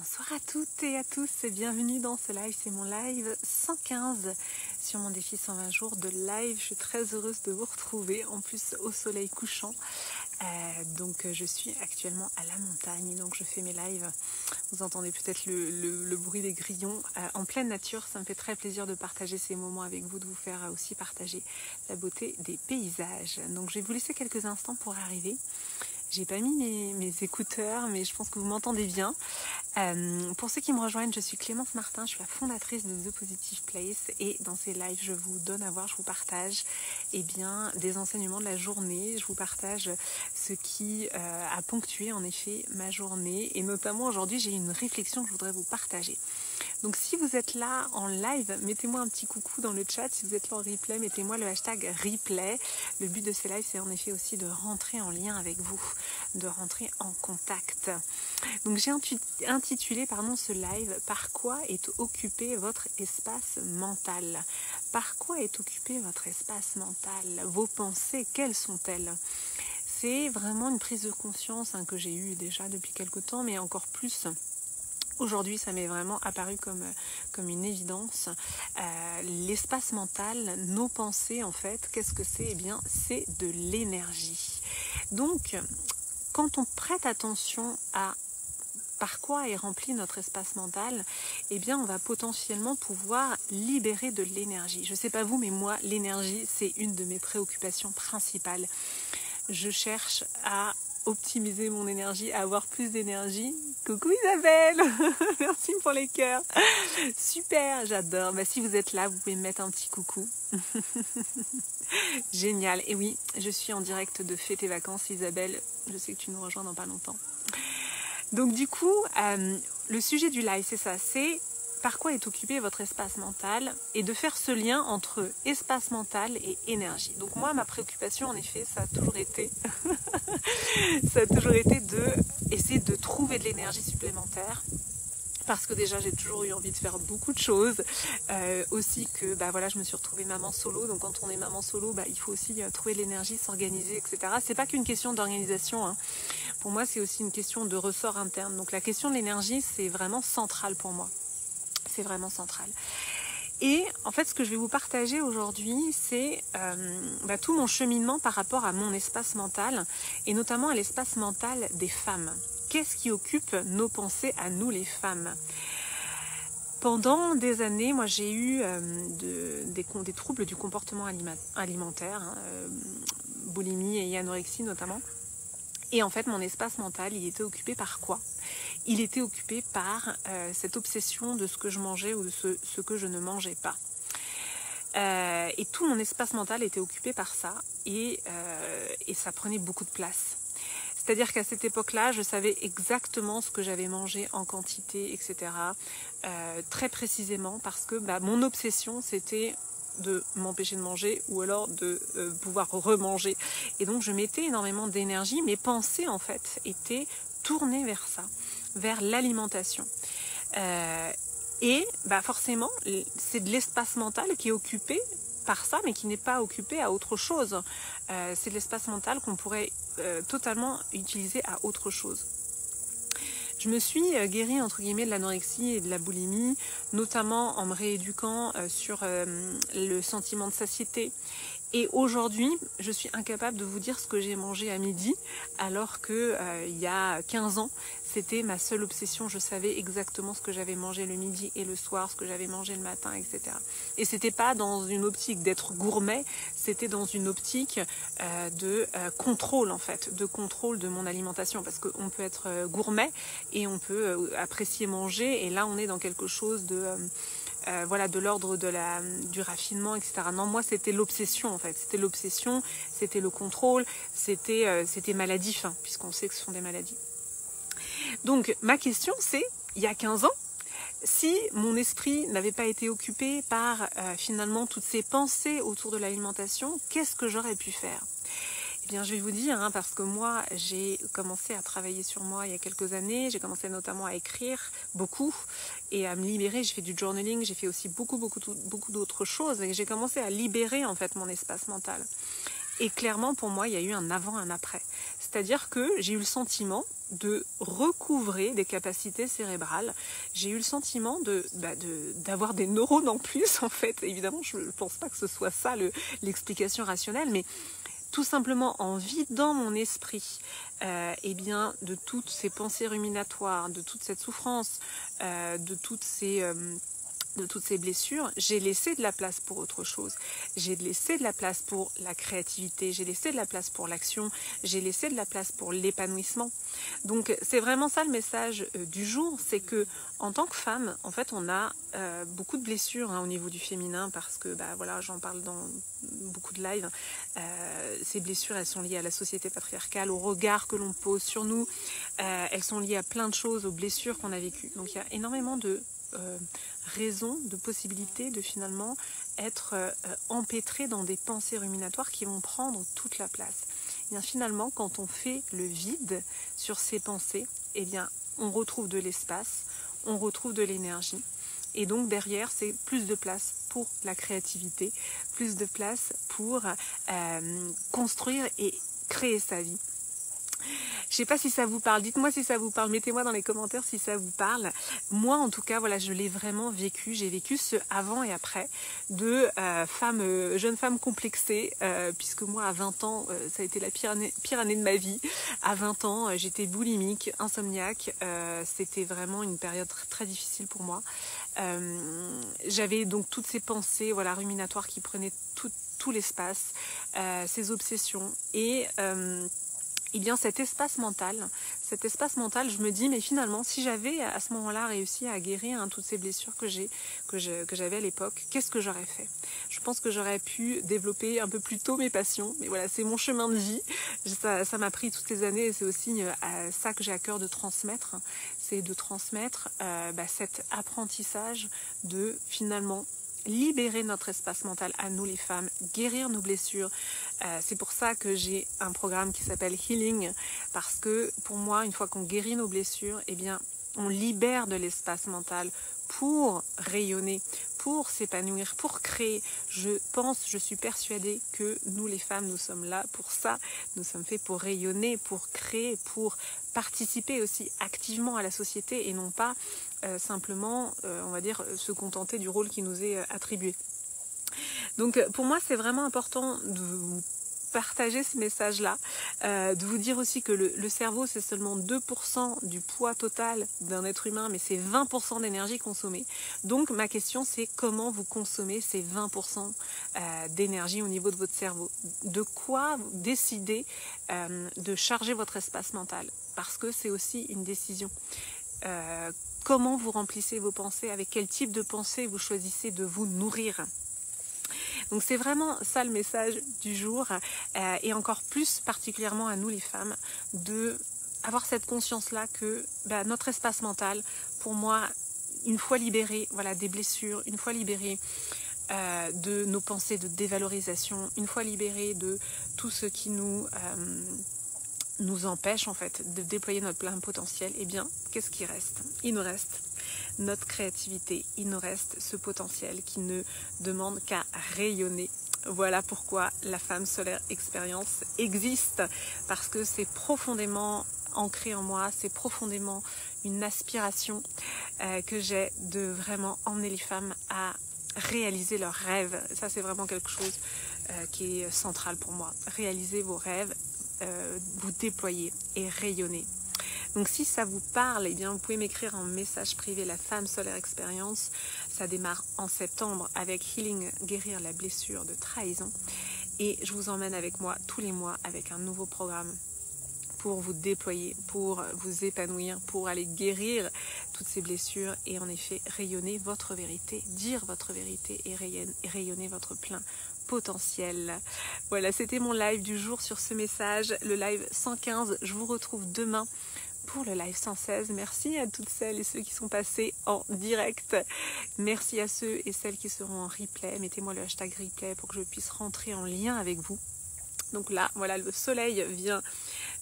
Bonsoir à toutes et à tous et bienvenue dans ce live, c'est mon live 115 sur mon défi 120 jours de live. Je suis très heureuse de vous retrouver, en plus au soleil couchant. Donc je suis actuellement à la montagne, donc je fais mes lives. Vous entendez peut-être le bruit des grillons en pleine nature. Ça me fait très plaisir de partager ces moments avec vous, de vous faire aussi partager la beauté des paysages. Donc je vais vous laisser quelques instants pour arriver. J'ai pas mis mes écouteurs, mais je pense que vous m'entendez bien. Pour ceux qui me rejoignent, je suis Clémence Martin, je suis la fondatrice de The Positive Place et dans ces lives, je vous donne à voir, je vous partage des enseignements de la journée. Je vous partage ce qui a ponctué en effet ma journée et notamment aujourd'hui, j'ai une réflexion que je voudrais vous partager. Donc si vous êtes là en live, mettez-moi un petit coucou dans le chat. Si vous êtes là en replay, mettez-moi le hashtag replay. Le but de ces lives, c'est en effet aussi de rentrer en lien avec vous, de rentrer en contact. Donc j'ai intitulé ce live « Par quoi est occupé votre espace mental ?» Par quoi est occupé votre espace mental? Vos pensées, quelles sont-elles? C'est vraiment une prise de conscience que j'ai eue déjà depuis quelque temps, mais encore plus aujourd'hui, ça m'est vraiment apparu comme une évidence. L'espace mental, nos pensées en fait, qu'est-ce que c'est? Eh bien, c'est de l'énergie. Donc, quand on prête attention à par quoi est rempli notre espace mental, eh bien, on va potentiellement pouvoir libérer de l'énergie. Je ne sais pas vous, mais moi, l'énergie, c'est une de mes préoccupations principales. Je cherche à optimiser mon énergie, à avoir plus d'énergie. Coucou Isabelle, merci pour les cœurs. Super, j'adore. Si vous êtes là, vous pouvez me mettre un petit coucou. Génial. Et oui, je suis en direct de Fais tes vacances, Isabelle. Je sais que tu nous rejoins dans pas longtemps. Donc du coup, le sujet du live, c'est ça, c'est par quoi est occupé votre espace mental et de faire ce lien entre espace mental et énergie. Donc moi, ma préoccupation, en effet, ça a toujours été, de essayer de trouver de l'énergie supplémentaire. Parce que déjà j'ai toujours eu envie de faire beaucoup de choses, aussi que je me suis retrouvée maman solo, donc quand on est maman solo, il faut aussi trouver de l'énergie, s'organiser, etc. C'est pas qu'une question d'organisation, hein. Pour moi c'est aussi une question de ressort interne. Donc la question de l'énergie c'est vraiment central pour moi, c'est vraiment central. Et en fait ce que je vais vous partager aujourd'hui c'est tout mon cheminement par rapport à mon espace mental et notamment à l'espace mental des femmes. Qu'est-ce qui occupe nos pensées à nous les femmes? Pendant des années, moi j'ai eu des troubles du comportement alimentaire, boulimie et anorexie notamment. Et en fait mon espace mental, il était occupé par quoi? Il était occupé par cette obsession de ce que je mangeais ou de ce que je ne mangeais pas. Et tout mon espace mental était occupé par ça et ça prenait beaucoup de place. C'est-à-dire qu'à cette époque-là, je savais exactement ce que j'avais mangé en quantité, etc. Très précisément parce que mon obsession, c'était de m'empêcher de manger ou alors de pouvoir remanger. Et donc, je mettais énormément d'énergie. Mes pensées, en fait, étaient tournées vers ça, vers l'alimentation. Forcément, c'est de l'espace mental qui est occupé par ça, mais qui n'est pas occupé à autre chose. C'est de l'espace mental qu'on pourrait totalement utiliser à autre chose. Je me suis guérie entre guillemets de l'anorexie et de la boulimie, notamment en me rééduquant sur le sentiment de satiété. Et aujourd'hui, je suis incapable de vous dire ce que j'ai mangé à midi, alors que il y a 15 ans, c'était ma seule obsession. Je savais exactement ce que j'avais mangé le midi et le soir, ce que j'avais mangé le matin, etc. Et c'était pas dans une optique d'être gourmet, c'était dans une optique de contrôle en fait, de contrôle de mon alimentation, parce qu'on peut être gourmet et on peut apprécier manger, et là on est dans quelque chose de de l'ordre du raffinement, etc. Non, moi c'était l'obsession en fait, c'était l'obsession, c'était le contrôle, c'était maladif, puisqu'on sait que ce sont des maladies. Donc ma question c'est, il y a 15 ans, si mon esprit n'avait pas été occupé par finalement toutes ces pensées autour de l'alimentation, qu'est-ce que j'aurais pu faire? Eh bien, je vais vous dire, parce que moi, j'ai commencé à travailler sur moi il y a quelques années. J'ai commencé notamment à écrire beaucoup et à me libérer. J'ai fait du journaling, j'ai fait aussi beaucoup d'autres choses. Et j'ai commencé à libérer en fait mon espace mental. Et clairement, pour moi, il y a eu un avant, un après. C'est-à-dire que j'ai eu le sentiment de recouvrer des capacités cérébrales. J'ai eu le sentiment d'avoir des neurones en plus, en fait. Évidemment, je ne pense pas que ce soit ça l'explication rationnelle, mais tout simplement en vidant mon esprit de toutes ces pensées ruminatoires, de toute cette souffrance, de toutes ces blessures, j'ai laissé de la place pour autre chose. J'ai laissé de la place pour la créativité, j'ai laissé de la place pour l'action, j'ai laissé de la place pour l'épanouissement. Donc c'est vraiment ça le message du jour, c'est que en tant que femme, en fait, on a beaucoup de blessures au niveau du féminin parce que j'en parle dans beaucoup de lives. Ces blessures, elles sont liées à la société patriarcale, au regard que l'on pose sur nous. Elles sont liées à plein de choses, aux blessures qu'on a vécues. Donc il y a énormément de raison, de possibilité de finalement être empêtré dans des pensées ruminatoires qui vont prendre toute la place. Et bien finalement, quand on fait le vide sur ces pensées, on retrouve de l'espace, on retrouve de l'énergie. Et donc derrière, c'est plus de place pour la créativité, plus de place pour construire et créer sa vie. Je ne sais pas si ça vous parle, dites-moi si ça vous parle, mettez-moi dans les commentaires si ça vous parle. Moi en tout cas, je l'ai vraiment vécu, j'ai vécu ce avant et après de jeune femme complexée, puisque moi à 20 ans, ça a été la pire année de ma vie. À 20 ans, j'étais boulimique, insomniaque, c'était vraiment une période très difficile pour moi. J'avais donc toutes ces pensées ruminatoires qui prenaient tout l'espace, ces obsessions et cet espace mental, je me dis, mais finalement, si j'avais à ce moment-là réussi à guérir toutes ces blessures que j'avais à l'époque, qu'est-ce que j'aurais fait? Je pense que j'aurais pu développer un peu plus tôt mes passions, mais voilà, c'est mon chemin de vie. Ça m'a pris toutes ces années et c'est aussi ça que j'ai à cœur de transmettre, c'est de transmettre cet apprentissage de finalement libérer notre espace mental à nous les femmes, guérir nos blessures. C'est pour ça que j'ai un programme qui s'appelle Healing, parce que pour moi, une fois qu'on guérit nos blessures, on libère de l'espace mental pour rayonner, pour s'épanouir, pour créer. Je suis persuadée que nous les femmes, nous sommes là pour ça. Nous sommes faits pour rayonner, pour créer, pour participer aussi activement à la société et non pas simplement, se contenter du rôle qui nous est attribué. Donc pour moi, c'est vraiment important de vous partager ce message-là, de vous dire aussi que le cerveau, c'est seulement 2% du poids total d'un être humain, mais c'est 20% d'énergie consommée. Donc ma question, c'est comment vous consommez ces 20% d'énergie au niveau de votre cerveau? De quoi vous décidez de charger votre espace mental? Parce que c'est aussi une décision. Comment vous remplissez vos pensées? Avec quel type de pensée vous choisissez de vous nourrir? Donc c'est vraiment ça le message du jour et encore plus particulièrement à nous les femmes de avoir cette conscience-là que notre espace mental, pour moi, une fois libéré des blessures, une fois libéré de nos pensées de dévalorisation, une fois libéré de tout ce qui nous empêche en fait de déployer notre plein potentiel, qu'est-ce qui reste? Il nous reste notre créativité, il nous reste ce potentiel qui ne demande qu'à rayonner. Voilà pourquoi la femme solaire expérience existe, parce que c'est profondément ancré en moi, c'est profondément une aspiration que j'ai de vraiment emmener les femmes à réaliser leurs rêves. Ça, c'est vraiment quelque chose qui est central pour moi. Réaliser vos rêves, vous déployer et rayonner. Donc si ça vous parle, vous pouvez m'écrire en message privé la femme solaire expérience. Ça démarre en septembre avec Healing, guérir la blessure de trahison. Et je vous emmène avec moi tous les mois avec un nouveau programme pour vous déployer, pour vous épanouir, pour aller guérir toutes ces blessures et en effet rayonner votre vérité, dire votre vérité et rayonner votre plein potentiel. Voilà, c'était mon live du jour sur ce message, le live 115. Je vous retrouve demain pour le live 116. Merci à toutes celles et ceux qui sont passés en direct. Merci à ceux et celles qui seront en replay. Mettez-moi le hashtag replay pour que je puisse rentrer en lien avec vous. Donc là, voilà, le soleil vient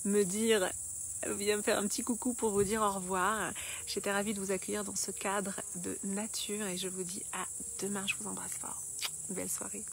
me faire un petit coucou pour vous dire au revoir. J'étais ravie de vous accueillir dans ce cadre de nature et je vous dis à demain. Je vous embrasse fort. Belle soirée.